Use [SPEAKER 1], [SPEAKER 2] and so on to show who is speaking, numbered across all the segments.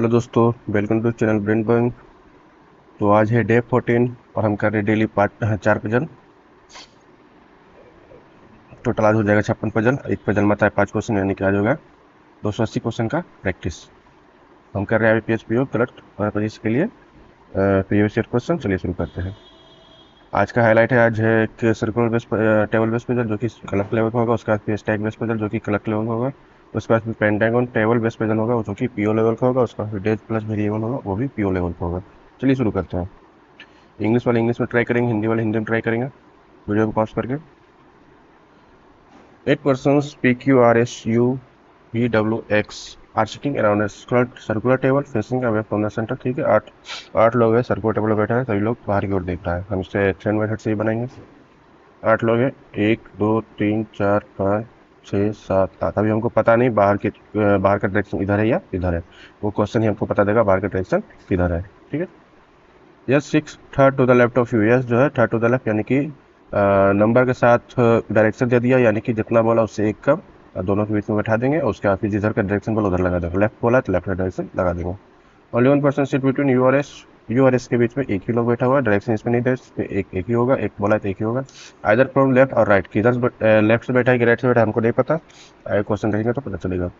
[SPEAKER 1] Hello दोस्तों, welcome to channel brain bank. तो आज है डे 14 और हम कर रहे हैं डेली पार्ट 4 पजल। टोटल आज हो जाएगा 56 पजल। एक पजल में आता है 5 क्वेश्चन, यानी कि आज होगा 280 क्वेश्चन का प्रैक्टिस। हम कर रहे हैं IPS PO कलेक्ट परीक्षा के लिए प्रीवियस ईयर क्वेश्चन। चलिए शुरू करते हैं। आज का हाईलाइट है, आज है एक circular base table base puzzle जो कि कलेक्ट लेवल का होगा। उसके बाद स्टैक बेस पजल जो कि कलेक्ट लेवल का होगा। उसके बाद पेंटागन टेबल बेस पजल होगा जो कि PO लेवल का होगा। उसका डेज प्लस वेरिएबल होगा, वो भी PO लेवल का होगा। चलिए शुरू करते हैं। इंग्लिश वाले इंग्लिश में ट्राई करेंगे, हिंदी वाले हिंदी में ट्राई करेंगे। वीडियो को पॉज करके। 8 persons PQRSUVWX are sitting around circular table facing away from the center. ठीक है, आठ लोग हैं, सर्कुलर टेबल पर बैठा है, सभी लोग बाहर की ओर देख रहा है। हम इसे 10 बाई 30 से ही बनाएंगे। 8 लोग हैं, 1 2 3 4 5 6 7 8। अभी हमको पता नहीं बाहर का डायरेक्शन इधर है या इधर है। वो क्वेश्चन ही हमको पता देगा बाहर का डायरेक्शन किधर है। ठीक है। Yes 6 third to the left of you. Yes जो है थर्ड टू द लेफ्ट, यानी कि नंबर के साथ डायरेक्शन दे दिया, यानी कि जितना बोला उससे एक कम। दोनों के बीच में बैठा देंगे और उसके बाद फिर जिधर का डायरेक्शन बोला उधर लगा देंगे। लेफ्ट बोला तो लेफ्ट का डायरेक्शन लगा देंगे। Only 1 person seat between you और एस के बीच में एक ही लोग बैठा हुआ है। डायरेक्शन इसमें नहीं दे, इसमें एक ही होगा। एक बोला तो एक ही होगा। आइदर फ्रॉम लेफ्ट और राइट, किधर लेफ्ट से बैठा है कि राइट से बैठा है हमको नहीं पता। क्वेश्चन रहेंगे तो पता चलेगा।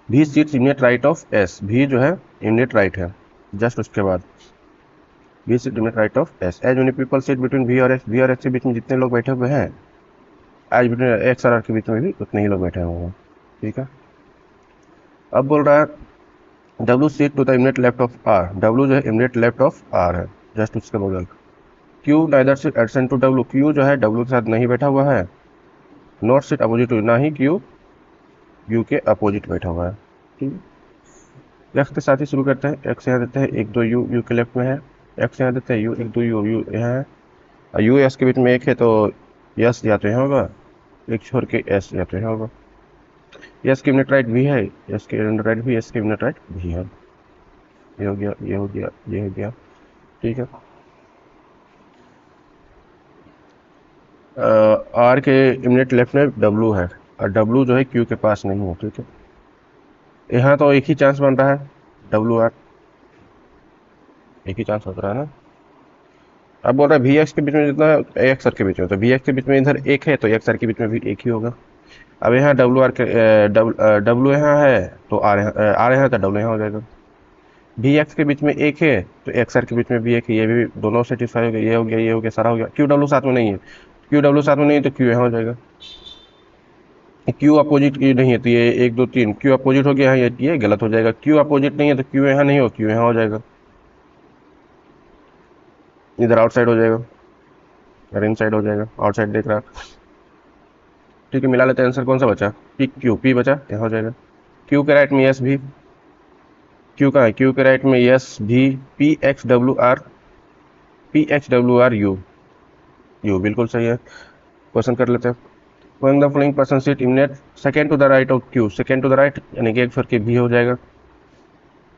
[SPEAKER 1] B sits immediate right of S. B जो है इमीडिएट राइट है, जस्ट उसके बाद। B seat immediate right of S. As many people seat between B और एस। बी और एस के बीच में जितने लोग बैठे हुए हैं, एज बिटवीन एक्स और आर के बीच में भी उतने ही लोग बैठे हुए हैं। ठीक है। अब बोल रहा है W seat to the immediate left of R. W जो है इमीडिएट लेफ्ट ऑफ आर है, जस्ट उसके बगल। Q neither seat adjacent to W. Q जो है डब्ल्यू के साथ नहीं बैठा हुआ है। नॉट सीट अपोजिट टू, ना ही क्यू यू के अपोजिट बैठा हुआ है। ठीक है। एक्स के साथ ही शुरू करते हैं। एक्स यहाँ देते हैं 1 2 यू के लेफ्ट में है। एक्स यहाँ देते हैं यू 1 2 यू यहाँ है। यू एस के बीच में एक है, तो यस या तो यहाँ होगा, एक छोड़ के एस या तो यहाँ होगा। यस की मिनट राइट भी है, यस की मिनट राइट भी, यस की मिनट राइट भी है। ये हो गया, ये हो गया, ये हो गया। ठीक है। आर के इमिनेट लेफ्ट में डब्लू है, और डब्लू जो है क्यू के पास नहीं है। ठीक है। यहाँ तो एक ही चांस बन रहा है, डब्लू आर एक ही चांस होता रहा है ना। अब बोल रहा है वी एक्स के बीच में जितना एक्स आर के बीच में, तो वी एक्स के बीच में इधर एक है, तो एक्स आर के बीच में भी एक ही होगा। अब यहाँ डब्लू आर के डब्लू यहाँ है, तो आर यहाँ तो डब्लू यहाँ हो जाएगा। वी एक्स के बीच में एक है, तो एक्स आर के बीच में भी एक है, ये भी दोनों सेटिस्फाई हो गया। ये हो गया, ये हो गया, सारा हो गया। क्यू डब्लू साथ में नहीं है, क्यू डब्लू साथ में नहीं है, तो क्यू यहाँ हो जाएगा। क्यू अपोजिट की नहीं है, तो ये 1 2 3 क्यू अपोजिट हो गया है, ये गलत हो जाएगा। क्यू अपोजिट नहीं है, तो क्यू यहाँ नहीं हो, क्यू यहाँ हो जाएगा। इधर आउटसाइड हो जाएगा और इनसाइड हो जाएगा। आउटसाइड देख रहा। ठीक है, मिला लेते हैं। आंसर कौन सा बचा? पी क्यू, पी बचा, यहाँ हो जाएगा। क्यू के राइट में यस भी, क्यू का है, क्यू के राइट में यस भी। P x W R, P x W R you, you बिल्कुल सही है। क्वेश्चन कर लेते हैं। When the following person sit immediate second to the right of Q, second to the right यानी कि एक छोड़ के भी हो जाएगा।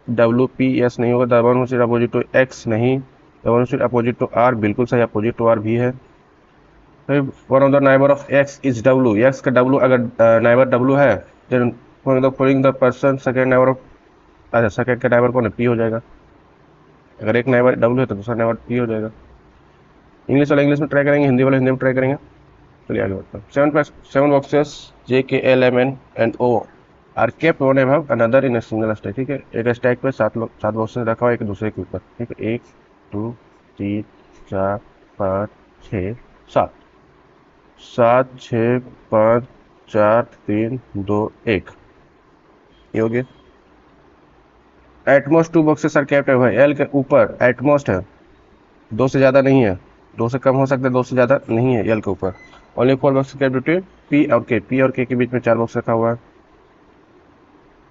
[SPEAKER 1] डब्ल्यू पी एस नहीं होगा। The one seat opposite to X नहीं। The one seat opposite to R बिल्कुल सही, अपोजिट टू आर भी है। One of the neighbour of X is W. X का डब्ल्यू अगर नाइबर डब्ल्यू है, then one of the following the person second neighbour of, अच्छा second का neighbour कौन है? पी हो जाएगा। अगर एक नाइबर डब्ल्यू है तो दूसरा नाइबर पी हो जाएगा। इंग्लिश वाला इंग्लिश में ट्राई करेंगे, हिंदी वाला हिंदी में ट्राई करेंगे। चलिए आगे बढ़ते हैं। 7 boxes JKLMNO are kept one above another in single stack. ठीक है, एक स्टैक पे 7 बॉक्सेस रखा हुआ है एक दूसरे के ऊपर। ठीक है, 1 2 3 4 5 6 7, 7 6 5 4 3 2 1, ये हो गया। एटमोस्ट 2 बॉक्सेस आर केप्ट है, एल के ऊपर एटमोस्ट है, 2 से ज़्यादा नहीं है। 2 से कम हो सकता है, 2 से ज़्यादा नहीं है एल के ऊपर। Only 4 box kept between P और के। पी और के बीच में 4 बॉक्स रखा हुआ है।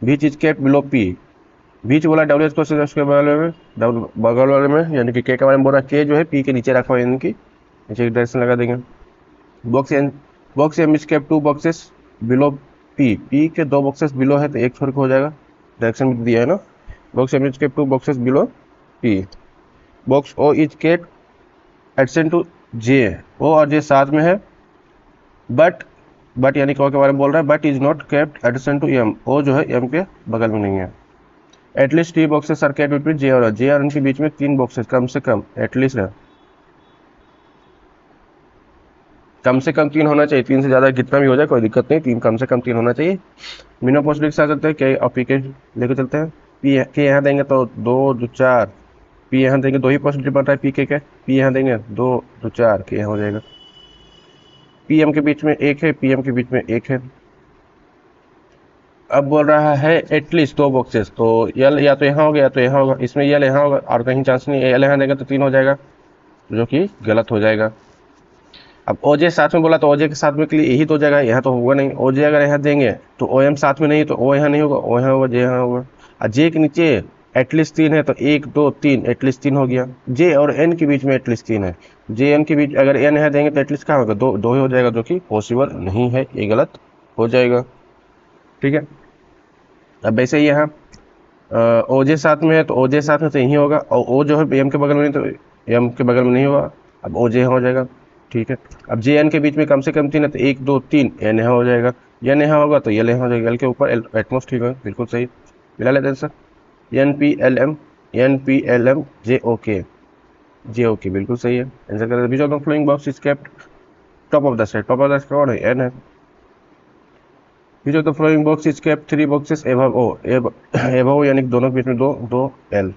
[SPEAKER 1] बीच इज केप्ट बिलो पी। बीच बोला डब्ल्यू एच को उसके बगल वाले में, यानी कि के के बारे में बोल रहा है। के जो है पी के नीचे रखा हुआ है, यानी कि नीचे की डायरेक्शन लगा देंगे। Box M is kept 2 boxes below P. P के 2 बॉक्सेस बिलो है, तो एक छोड़ के हो जाएगा। डायरेक्शन भी दिया है ना। Box M is kept 2 boxes below P. Box O is kept adjacent to J. O और जे साथ में है, बट यानी के बारे में बोल रहा है। But is not kept adjacent to M. O जो है एम के बगल में नहीं है। At least 3 boxes are kept between J और एन के बीच में 3 बॉक्सेस कम से कम एटलीस्ट है, कम से कम 3 होना चाहिए। 3 से ज़्यादा कितना भी हो जाए कोई दिक्कत नहीं, 3 कम से कम 3 होना चाहिए। मिनिमम पॉसिबिलिटी आ सकते हैं के और पी के लेकर चलते हैं। पी के यहाँ देंगे तो 2 2 4, पी यहाँ देंगे 2 ही पॉसिबिलिटी बन रहा है पी के, पी यहाँ देंगे 2 2 4 के यहाँ हो जाएगा। पी एम के बीच में 1 है, पी एम के बीच में 1 है। अब बोल रहा है एटलीस्ट 2 बॉक्सेस, तो यल या तो यहाँ होगा या तो यहाँ होगा, इसमें यल यहाँ होगा और कहीं चांस नहीं है। यल यहाँ देंगे तो 3 हो जाएगा, जो कि गलत हो जाएगा। अब ओजे साथ में बोला तो ओजे के साथ में के लिए यही तो जगह है, यहाँ तो होगा नहीं। ओजे अगर यहाँ देंगे तो ओ एम साथ में नहीं, तो ओ यहाँ नहीं होगा, ओ यहाँ होगा, जे यहाँ होगा। और जे के नीचे एटलीस्ट 3 है तो 1 2 3 एटलीस्ट 3 हो गया। जे और एन के बीच में एटलीस्ट 3 है, जे एन के बीच अगर एन यहाँ देंगे तो एटलीस्ट कहाँ होगा, 2 ही हो जाएगा, जो कि पॉसिबल नहीं है, ये गलत हो जाएगा। ठीक है, अब वैसे ही यहाँ ओजे साथ में है तो ओजे साथ में तो यही होगा, और ओ जो है एम के बगल में नहीं तो एम के बगल में नहीं होगा, अब ओजे यहाँ हो जाएगा। ठीक है, अब जे एन के बीच में कम से कम 3 है तो 1 2 3 एन यहाँ हो जाएगा, एन यहाँ होगा तो यल यहाँ हो जाएगा, एल के ऊपर एटमोस्ट। ठीक है, बिल्कुल सही मिला लेते हैं sir. N P L M J okay बिल्कुल सही है, आंसर करें। Which of the following box is kept top of the set, top of the set कौन है, एन है। Which of the following box is kept 3 boxes above O, above यानी दोनों के बीच में 2 2 एल।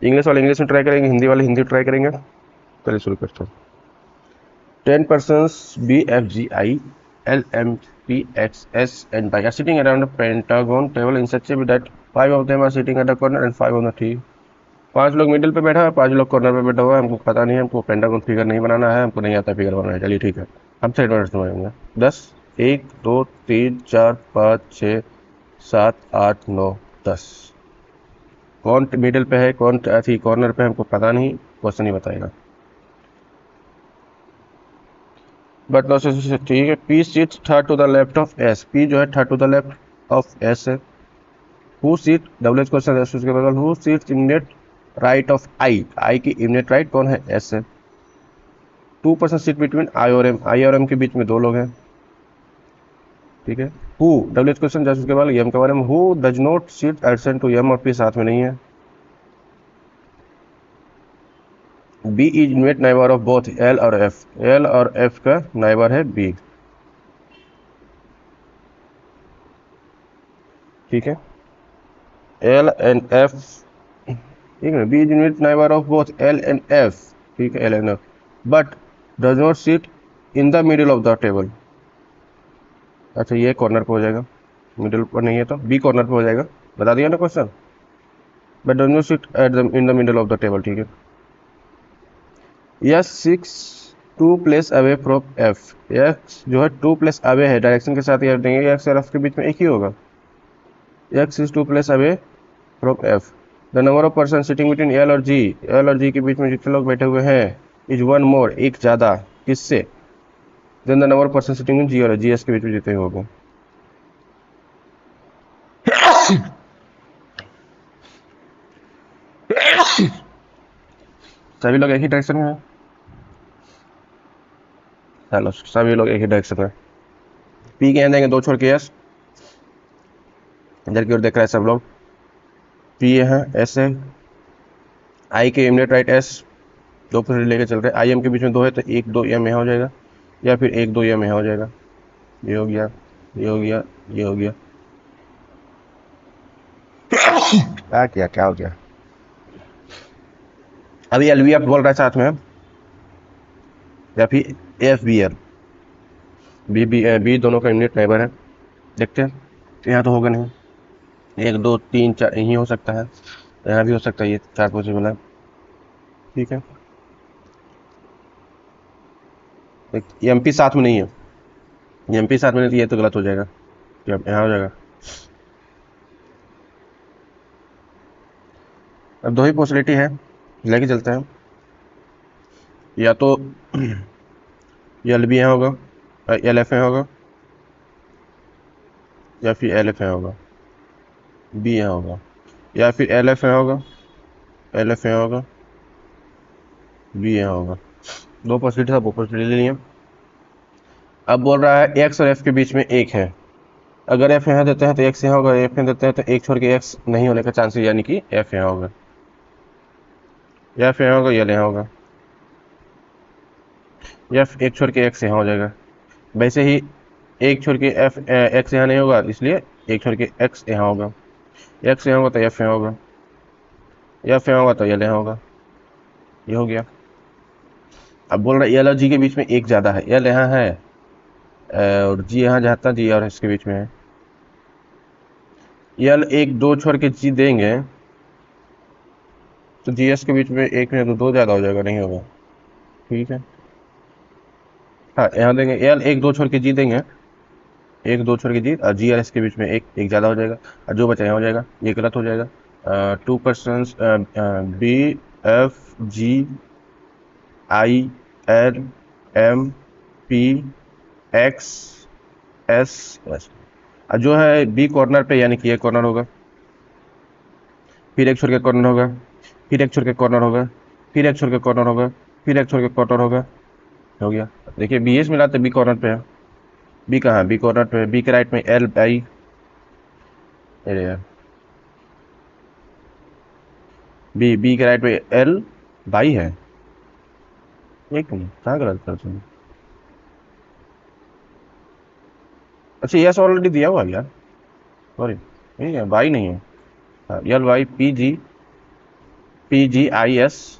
[SPEAKER 1] इंग्लिश वाले इंग्लिश में ट्राई करेंगे, हिंदी वाले हिंदी ट्राई करेंगे। चलिए शुरू करते हैं। 10 persons B F G I L M P X S and Y are sitting around a pentagon table in such a way that 5 of them are sitting at the corner and 5 on the tree। 5 लोग middle पे बैठा है, 5 लोग corner पे बैठा हुआ है। हमको पता नहीं है, हमको पेंटागन फिगर नहीं बनाना है, हमको नहीं आता फिगर बनाना है। चलिए ठीक है, हम सेट वर्ड समझेंगे। 10 1 2 3 4 5 6 7 8 9 10। कौन मिडिल पे है, कौन थी कॉर्नर पे, हमको पता नहीं, क्वेश्चन ही बताएगा। बट नो ठीक है। P seat third to the left of S, P जो है third to the left of S है। हु सीट डब्ल्यू क्वेश्चन उसके बगल, who seat immediate right of I, I की इमिडिएट राइट कौन है, एस है। 2 पर्सन सीट बिटवीन आई और एम, आई और एम के बीच में 2 लोग हैं। ठीक है, हु डब्ल्यू क्वेश्चन जस्ट उसके बाद एम के बारे में, who does not seat adjacent to M और पी साथ में नहीं है। B is immediate neighbour of both L और एफ, एल और एफ का नाइबर है बी। ठीक है, एल एंड एफ, ठीक है, B is immediate neighbour of both L and F, ठीक है, L and F, but does not seat in the middle of the table. अच्छा, ये कॉर्नर पे हो जाएगा, मिडिल पर नहीं है तो बी कॉर्नर पे हो जाएगा, बता दिया ना question. But does not seat at the in the middle of the table. ठीक है, yes 6 2 place away from F, x जो है 2 प्लेस अवे है, डायरेक्शन के साथ ये देंगे, एक्स और एफ के बीच में एक ही होगा। X is 2 place away from F. The number of person sitting between L और जी, एल और जी के बीच में जितने लोग बैठे हुए हैं इज 1 मोर, एक ज़्यादा, किससे, then the number of person sitting in G और जी एस के बीच में जितने होंगे। सभी लोग एक ही डायरेक्शन में हैं, चलो सभी लोग एक ही डायरेक्शन में। पी के यहाँ देंगे 2 छोड़ के एस, इधर की ओर देख रहे हैं सब लोग। पी है, एस है, आई के इमिडिएट राइट एस, 2 पोजीशन लेके चल रहे हैं। आई एम के बीच में 2 है तो 1 2 एम यहाँ हो जाएगा, या फिर 1 2 एम यहाँ हो जाएगा। ये हो गया, ये हो गया, ये हो गया। क्या हो गया। अभी एल वी एफ बोल रहा है साथ में, या फिर एफ बी एल, बी दोनों का इमिडिएट नेबर है। देखते हैं, तो यहाँ तो होगा नहीं, 1 2 3 4 यही हो सकता है, यहाँ भी हो सकता है, ये 4 पॉसिबल है। ठीक है, एम पी साथ में नहीं है, एम पी साथ में नहीं तो ये तो गलत हो जाएगा, यहाँ हो जाएगा। अब 2 ही पॉसिबिलिटी है, लेके चलते हैं। या तो एल बी यहाँ होगा, एल एफ यहाँ होगा, या फिर एल एफ यहाँ होगा, बी यहाँ होगा, या फिर एल एफ यहाँ होगा, एल एफ यहाँ होगा, बी यहाँ होगा। 2 पॉसिबिलिटी सब पॉसिबिलिटी ले लिए। अब बोल रहा है एक्स और एफ के बीच में 1 है, अगर एफ यहाँ देते हैं तो एक्स यहाँ होगा, एफ यहाँ देते हैं तो एक छोड़ के एक्स नहीं होने का चांसेस, यानी कि एफ यहाँ होगा, एफ यहाँ होगा, यल यहाँ होगा, एफ एक छोड़ के एक्स यहाँ हो जाएगा। वैसे ही एक छोड़ के एफ एक्स यहाँ नहीं होगा, इसलिए एक छोड़ के एक्स यहाँ होगा, एक्स यहाँ होगा तो एफ यहाँ होगा, एफ यहाँ होगा तो यल यहाँ होगा। ये हो गया। अब बोल रहा है यल और जी के बीच में एक ज़्यादा है, यल यहाँ है और जी यहाँ जाता, जी और इसके बीच में है। यल एक दो छोड़ के जी देंगे तो जी एस के बीच में एक में तो दो ज़्यादा हो जाएगा, नहीं होगा। ठीक है, हाँ यहाँ देंगे यल एक दो छोड़ के जी देंगे, एक दो छोड़ के जी, और जी आर एस के बीच में एक एक ज़्यादा हो जाएगा, और जो बचा यहाँ हो जाएगा, ये गलत हो जाएगा। 2% B F G I L M P X S S, और जो है बी कॉर्नर पे, यानी कि ये कॉर्नर होगा, फिर एक छोड़ के कॉर्नर होगा, फिर एक छोड़ के कॉर्नर होगा, फिर एक छोड़ के कॉर्नर होगा, फिर एक छोड़ के कॉर्नर होगा। हो गया। देखिए बी एस मिला तो बी कॉर्नर पे है, बी कहाँ है, बी कॉर्नर पे है, बी के राइट में एल आई, अरे यार बी के राइट में एल बाई है, एक मिनट कहाँ गलत कर तुमने। अच्छा यस ऑलरेडी दिया हुआ है यार, सॉरी नहीं है, बाई नहीं है, L Y P G I S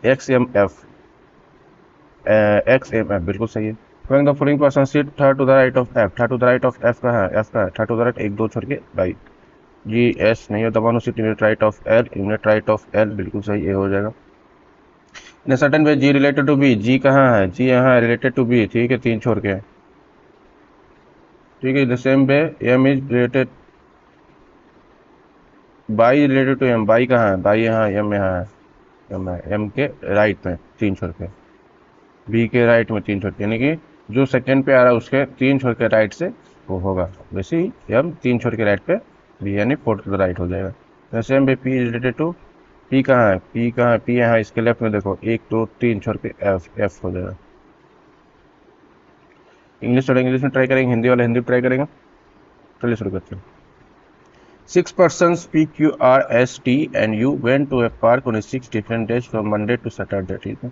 [SPEAKER 1] X M F, X M F बिल्कुल सही है। When the following person sit third to the right of F, third to the right of F का है, F का है, third to the right एक दो छोड़ के राइट, जी एस नहीं है, दबानो sit unit right of L, unit right of L बिल्कुल सही, ये हो जाएगा। In certain way G related to B, G कहाँ है, जी यहाँ रिलेटेड टू बी, ठीक है, तीन छोड़ के, ठीक है। In same way M is related by related to M, बाई कहाँ है, बाई यहाँ, एम यहाँ है, एम है, एम के राइट में तीन छोड़ के, बी के राइट में तीन छोड़ के, यानी कि जो सेकंड पे आ रहा है उसके तीन छोड़ के राइट से वो होगा, वैसे ही एम तीन छोड़ के राइट पे बी, यानी फोर्थ टू द राइट हो जाएगा। Same way P is related to, P कहाँ है, पी कहाँ है, पी यहाँ इसके लेफ्ट में देखो, एक दो तीन छोड़ के एफ, एफ हो जाएगा। इंग्लिश वाले इंग्लिश में ट्राई करेंगे, हिंदी वाले हिंदी ट्राई करेंगे। चलिए शुरू करते हैं। 6 persons P Q R S T and U went to a park on 6 different days from Monday to Saturday, ठीक है।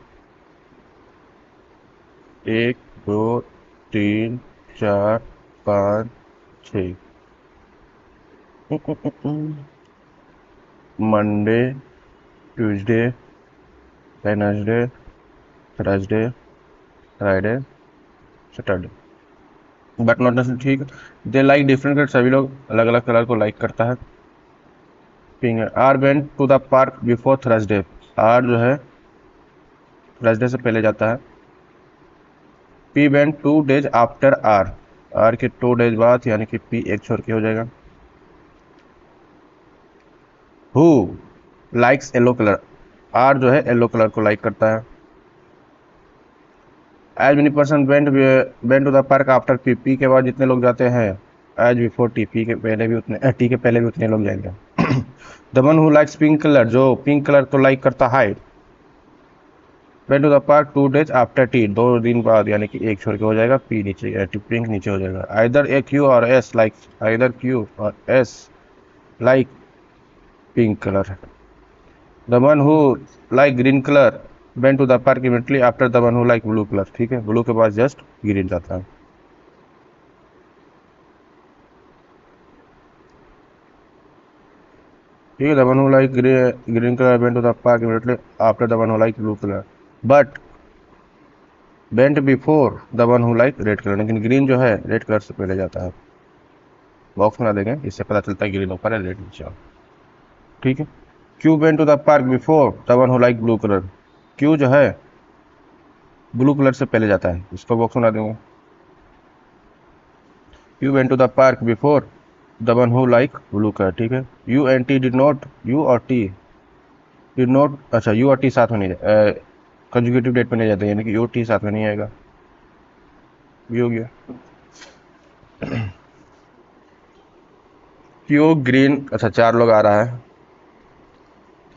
[SPEAKER 1] एक दो तीन चार पाँच छ, Monday Tuesday Wednesday Thursday Friday Saturday, but not necessary, ठीक है। दे लाइक डिफरेंट कलर, सभी लोग अलग अलग कलर को लाइक करता है। पिंक है। R went to the park before Thursday, R जो है थर्सडे से पहले जाता है। P went 2 days after R, R के 2 days बाद, यानी कि पी एक छोड़ के हो जाएगा। Who likes yellow colour, R जो है येलो कलर को लाइक करता है। As many person went to the park after P, P के बाद जितने लोग जाते हैं, एज बिफोर टी, पी के पहले भी उतने, टी के पहले भी उतने लोग जाएंगे। The one who likes pink colour, जो पिंक कलर को लाइक करता है, went to the park 2 days after T, 2 दिन बाद, यानी कि एक छोड़ के हो जाएगा, पी नीचे, पिंक नीचे हो जाएगा। Either a Q or S like, either Q or S like pink colour. The one who like green colour went to the park immediately after the one who like blue colour, ठीक है, blue के बाद just green जाता है। ठीक है, the one who like green colour went to the park immediately after the one who like blue colour, but went before the one who like red colour, लेकिन green जो है red colour से पहले जाता है। बॉक्स बना देंगे, इससे पता चलता है ग्रीन ऊपर है रेड नीचे, ठीक है। Q went to the park before the one who like blue colour, Q जो है ब्लू कलर से पहले जाता है, इसको बॉक्स बना देंगे। U went to the park before the one who like blue colour, ठीक है। U and T did not, U और टी डिड नॉट, अच्छा यू और टी साथ में नहीं कंजुगेटिव डेट पे नहीं जाते, यानी कि यू टी साथ में नहीं आएगा, ये हो गया। क्यू ग्रीन, अच्छा 4 लोग आ रहा है,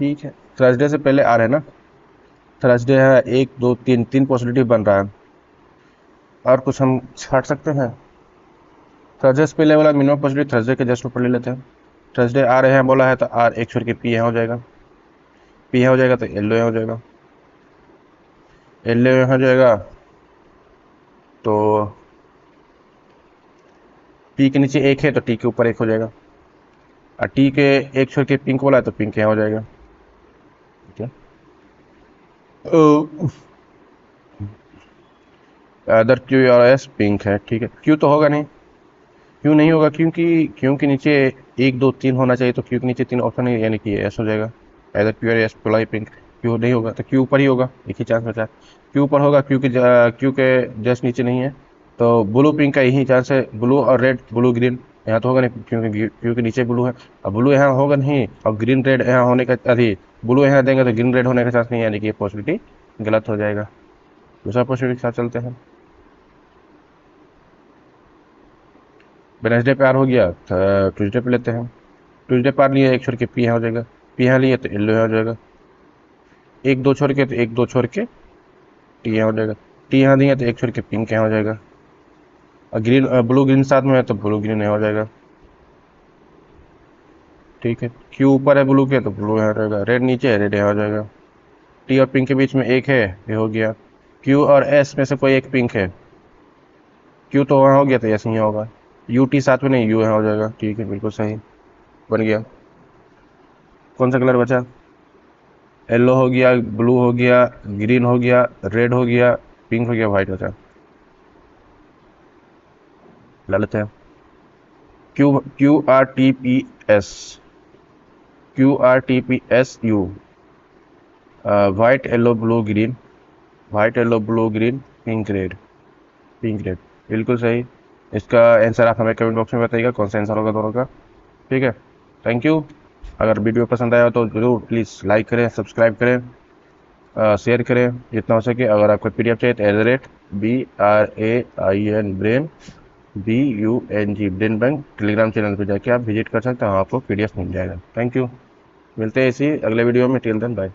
[SPEAKER 1] ठीक है। थर्सडे से पहले आ रहे हैं ना, थर्सडे है, 1 2 3 पॉसिबिलिटी बन रहा है, और कुछ हम छाट सकते हैं, थर्सडे पे लेवल मिनिमम पॉसिबिलिटी थर्सडे के जस्ट ऊपर ले लेते हैं। थर्सडे आ रहे हैं बोला है तो आर एक छोड़ के पी यहाँ हो जाएगा, पी यहाँ हो जाएगा तो एल यहाँ हो जाएगा, एल यहाँ हो जाएगा तो पी के नीचे एक है तो टी के ऊपर एक हो जाएगा, और टी के एक छोड़ के पिंक बोला है तो पिंक यहाँ हो जाएगा। ठीक है, other Q or S pink है। ठीक है, क्यू तो होगा नहीं, क्यू नहीं होगा क्योंकि क्यू के नीचे 1 2 3 होना चाहिए, तो क्यू के नीचे 3 ऑप्शन है, यानी कि एस हो जाएगा। Other Q or S ply pink, Q नहीं होगा तो क्यू ऊपर ही होगा, एक ही चांस बचा है, क्यू ऊपर होगा, क्यू के जस्ट नीचे नहीं है, तो ब्लू पिंक का यही चांस है, ब्लू और रेड, ब्लू ग्रीन यहाँ तो होगा नहीं क्योंकि क्यू के नीचे ब्लू है, और ब्लू यहाँ होगा नहीं, और ग्रीन रेड यहाँ होने का अभी ब्लू यहाँ देंगे तो ग्रीन रेड होने का चांस नहीं है, यानी कि ये पॉसिबिलिटी गलत हो जाएगा। दूसरा पॉसिबिलिटी के साथ चलते हैं। वेडनेसडे पे आर हो गया, ट्यूजडे पे लेते हैं। ट्यूजडे पे आर लिए एक छोड़ के पी यहाँ हो जाएगा, पी यहाँ लिए तो एल यहाँ हो जाएगा, एक दो छोड़ के तो एक दो छोड़ के टी यहाँ हो जाएगा, टी यहाँ दिए तो एक छोड़ के पिंक यहाँ हो जाएगा, और ग्रीन ब्लू ग्रीन साथ में है तो ब्लू ग्रीन यहाँ हो जाएगा। ठीक है, क्यू ऊपर है ब्लू के तो ब्लू यहाँ रहेगा, रेड नीचे है रेड यहाँ हो जाएगा, टी और पिंक के बीच में एक है ये हो गया, क्यू और एस में से कोई एक पिंक है, क्यू तो वहाँ हो गया तो एस यहाँ होगा, यू टी साथ में नहीं यू यहाँ हो जाएगा। ठीक है, बिल्कुल सही बन गया। कौन सा कलर बचा? येलो हो गया, ब्लू हो गया, ग्रीन हो गया, रेड हो गया, पिंक हो गया, व्हाइट बचा। ला लेते हैं Q, Q R T P S, Q R T P S U, white yellow blue green, white yellow blue green, pink red, pink red, बिल्कुल सही। इसका आंसर आप हमें कमेंट बॉक्स में बताइएगा कौन सा आंसर होगा दोनों का। ठीक है, थैंक यू। अगर वीडियो पसंद आया तो जरूर प्लीज़ लाइक करें, सब्सक्राइब करें, शेयर करें जितना हो सके। अगर आपको PDF चाहिए तो BRAIN brain BUNG brain bank Telegram channel पर जाके आप विजिट कर सकते हैं, आपको PDF मिल जाएगा। थैंक यू, मिलते हैं इसी अगले वीडियो में। Till then bye.